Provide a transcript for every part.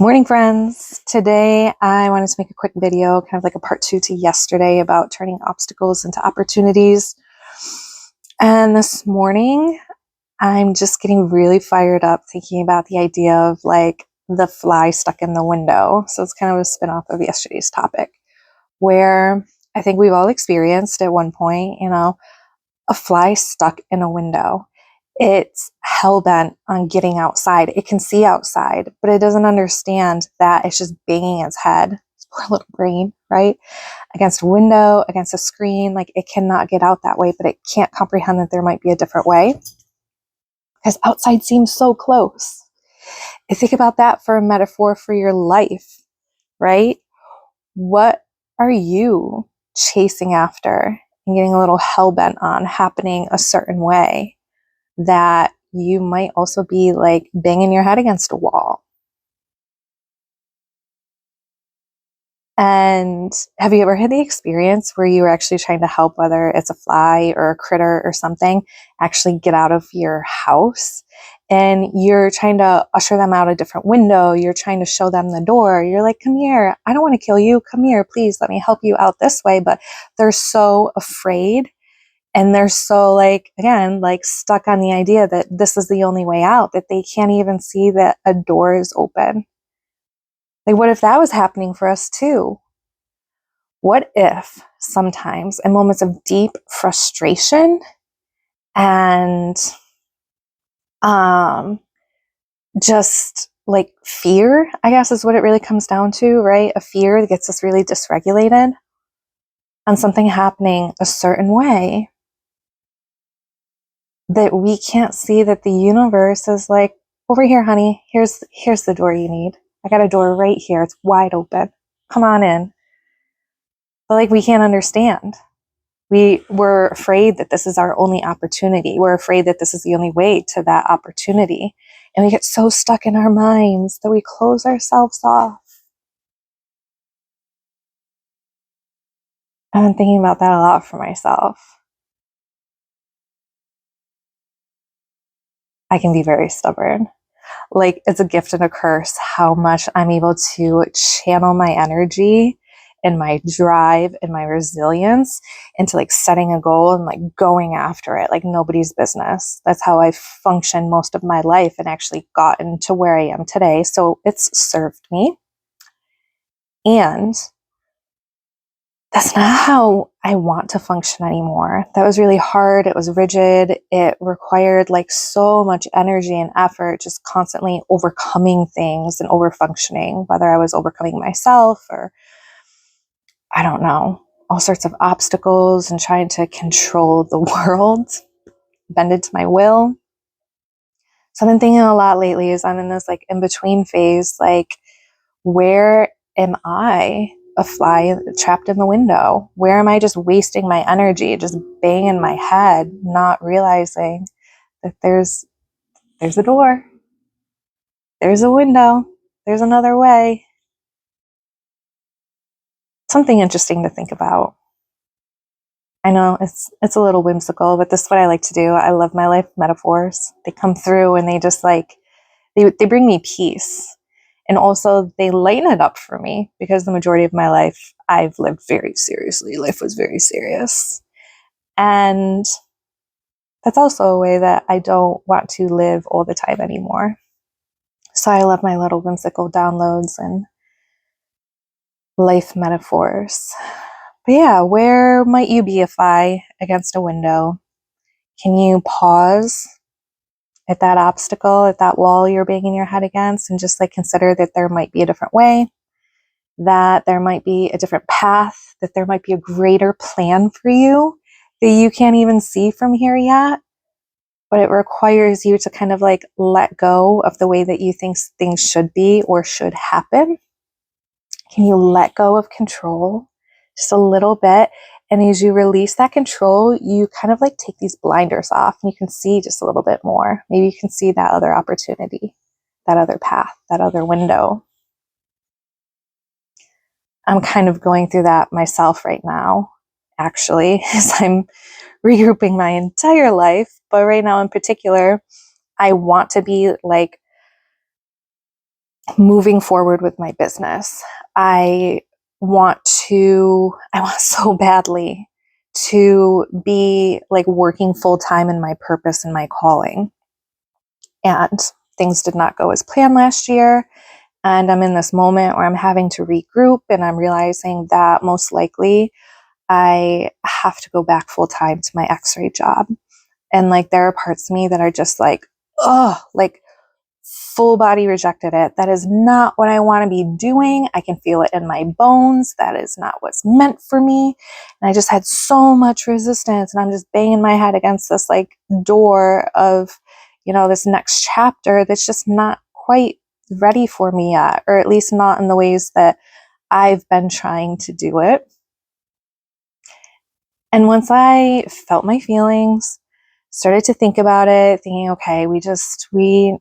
Morning, friends. Today I wanted to make a quick video, kind of like a part 2 to yesterday, about turning obstacles into opportunities. And this morning I'm just getting really fired up thinking about the idea of like the fly stuck in the window. So it's kind of a spin-off of yesterday's topic, where I think we've all experienced at one point, a fly stuck in a window. It's hell-bent on getting outside. It can see outside, but it doesn't understand that it's just banging its head, its poor little brain, right? Against a window, against a screen. Like, it cannot get out that way, but it can't comprehend that there might be a different way because outside seems so close. I think about that for a metaphor for your life, right? What are you chasing after and getting a little hell-bent on happening a certain way that you might also be like banging your head against a wall? And have you ever had the experience where you were actually trying to help, whether it's a fly or a critter or something, actually get out of your house, and you're trying to usher them out a different window, you're trying to show them the door, you're like, come here, I don't want to kill you, come here, please let me help you out this way, but they're so afraid. And they're so, like, again, like stuck on the idea that this is the only way out, that they can't even see that a door is open. Like, what if that was happening for us too? What if sometimes in moments of deep frustration and just like fear, I guess is what it really comes down to, right? A fear that gets us really dysregulated on something happening a certain way, that we can't see that the universe is like, over here, honey, here's the door you need. I got a door right here. It's wide open. Come on in. But like, we can't understand. We're afraid that this is our only opportunity. We're afraid that this is the only way to that opportunity. And we get so stuck in our minds that we close ourselves off. I've been thinking about that a lot for myself. I can be very stubborn. Like, it's a gift and a curse how much I'm able to channel my energy and my drive and my resilience into like setting a goal and like going after it like nobody's business. That's how I've functioned most of my life and actually gotten to where I am today. So it's served me. And that's not how I want to function anymore. That was really hard. It was rigid. It required like so much energy and effort, just constantly overcoming things and overfunctioning, whether I was overcoming myself or, I don't know, all sorts of obstacles and trying to control the world, bend it to my will. So I've been thinking a lot lately as I'm in this like in-between phase, like, where am I a fly trapped in the window? Where am I just wasting my energy, just banging my head, not realizing that there's a door, there's a window, there's another way? Something interesting to think about. I know it's a little whimsical, but this is what I like to do. I love my life metaphors. They come through and they just like, they bring me peace. And also they lighten it up for me, because the majority of my life I've lived very seriously. Life was very serious. And that's also a way that I don't want to live all the time anymore. So I love my little whimsical downloads and life metaphors. But yeah, where might you be a fly against a window? Can you pause at that obstacle, at that wall you're banging your head against, and just like consider that there might be a different way, that there might be a different path, that there might be a greater plan for you that you can't even see from here yet, but it requires you to kind of like let go of the way that you think things should be or should happen. Can you let go of control just a little bit? And as you release that control, you kind of like take these blinders off and you can see just a little bit more. Maybe you can see that other opportunity, that other path, that other window. I'm kind of going through that myself right now, actually, as I'm regrouping my entire life. But right now in particular, I want to be like moving forward with my business. I want so badly to be like working full time in my purpose and my calling. And things did not go as planned last year. And I'm in this moment where I'm having to regroup, and I'm realizing that most likely I have to go back full time to my x-ray job. And like, there are parts of me that are just like, oh, like full body rejected it. That is not what I want to be doing. I can feel it in my bones. That is not what's meant for me. And I just had so much resistance, and I'm just banging my head against this like door of, this next chapter that's just not quite ready for me yet, or at least not in the ways that I've been trying to do it. And once I felt my feelings, started to think about it, thinking, okay, we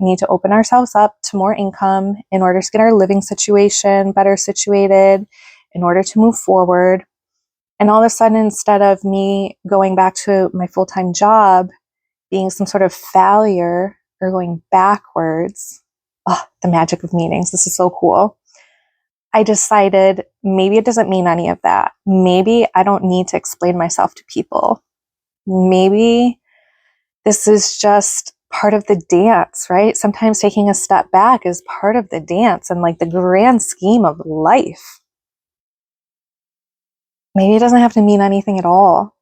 need to open ourselves up to more income in order to get our living situation better situated, in order to move forward. And all of a sudden, instead of me going back to my full-time job being some sort of failure or going backwards, the magic of meanings, this is so cool. I decided maybe it doesn't mean any of that. Maybe I don't need to explain myself to people. Maybe this is just part of the dance, right? Sometimes taking a step back is part of the dance and like the grand scheme of life. Maybe it doesn't have to mean anything at all.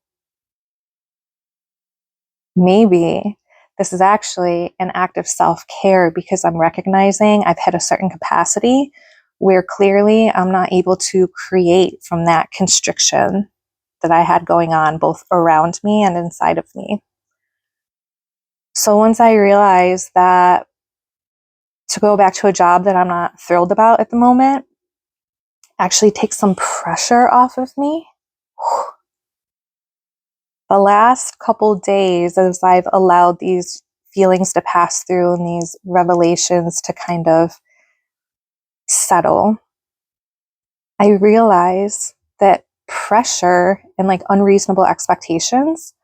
Maybe this is actually an act of self-care because I'm recognizing I've hit a certain capacity where clearly I'm not able to create from that constriction that I had going on both around me and inside of me. So once I realized that to go back to a job that I'm not thrilled about at the moment actually takes some pressure off of me, the last couple days, as I've allowed these feelings to pass through and these revelations to kind of settle, I realize that pressure and like unreasonable expectations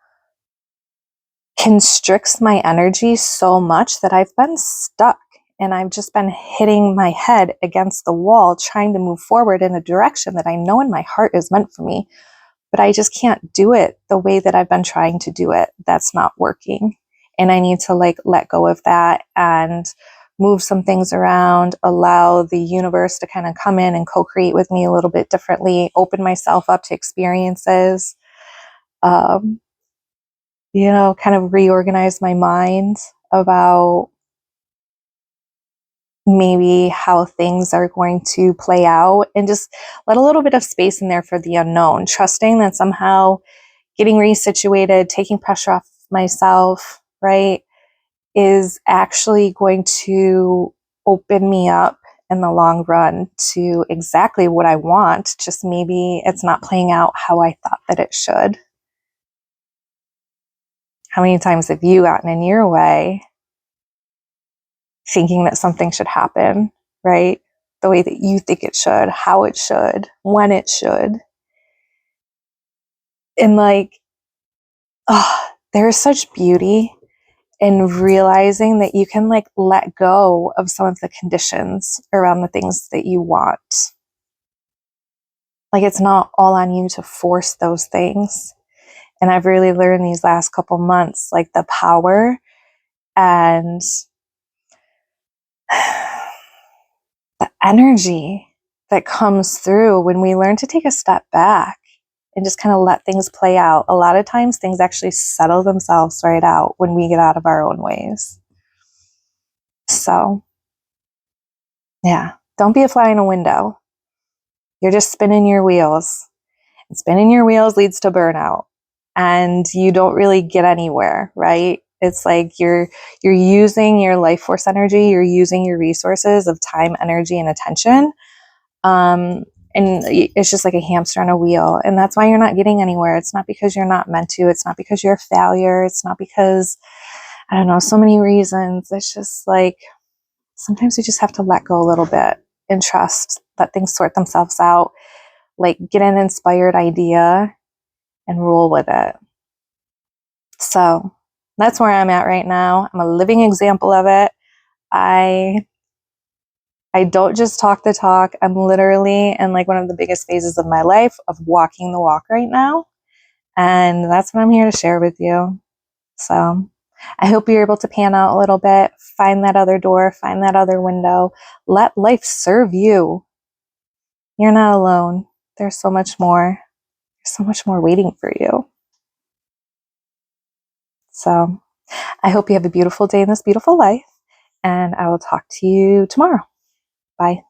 constricts my energy so much that I've been stuck, and I've just been hitting my head against the wall trying to move forward in a direction that I know in my heart is meant for me, but I just can't do it the way that I've been trying to do it. That's not working. And I need to like let go of that and move some things around, allow the universe to kind of come in and co-create with me a little bit differently, open myself up to experiences, kind of reorganize my mind about maybe how things are going to play out, and just let a little bit of space in there for the unknown, trusting that somehow getting resituated, taking pressure off myself, right, is actually going to open me up in the long run to exactly what I want. Just maybe it's not playing out how I thought that it should. How many times have you gotten in your way thinking that something should happen, right? The way that you think it should, how it should, when it should. And like, there is such beauty in realizing that you can like let go of some of the conditions around the things that you want. Like, it's not all on you to force those things. And I've really learned these last couple months, like the power and the energy that comes through when we learn to take a step back and just kind of let things play out. A lot of times things actually settle themselves right out when we get out of our own ways. So, yeah, don't be a fly in a window. You're just spinning your wheels. And spinning your wheels leads to burnout. And you don't really get anywhere, right? It's like you're using your life force energy, you're using your resources of time, energy, and attention. And it's just like a hamster on a wheel. And that's why you're not getting anywhere. It's not because you're not meant to. It's not because you're a failure. It's not because, I don't know, so many reasons. It's just like, sometimes you just have to let go a little bit and trust, let things sort themselves out. Like, get an inspired idea and roll with it. So that's where I'm at right now. I'm a living example of it. I I don't just talk the talk. I'm literally in like one of the biggest phases of my life of walking the walk right now. And that's what I'm here to share with you. So I hope you're able to pan out a little bit, find that other door, find that other window, let life serve you. You're not alone. There's so much more. There's so much more waiting for you. So I hope you have a beautiful day in this beautiful life, and I will talk to you tomorrow. Bye.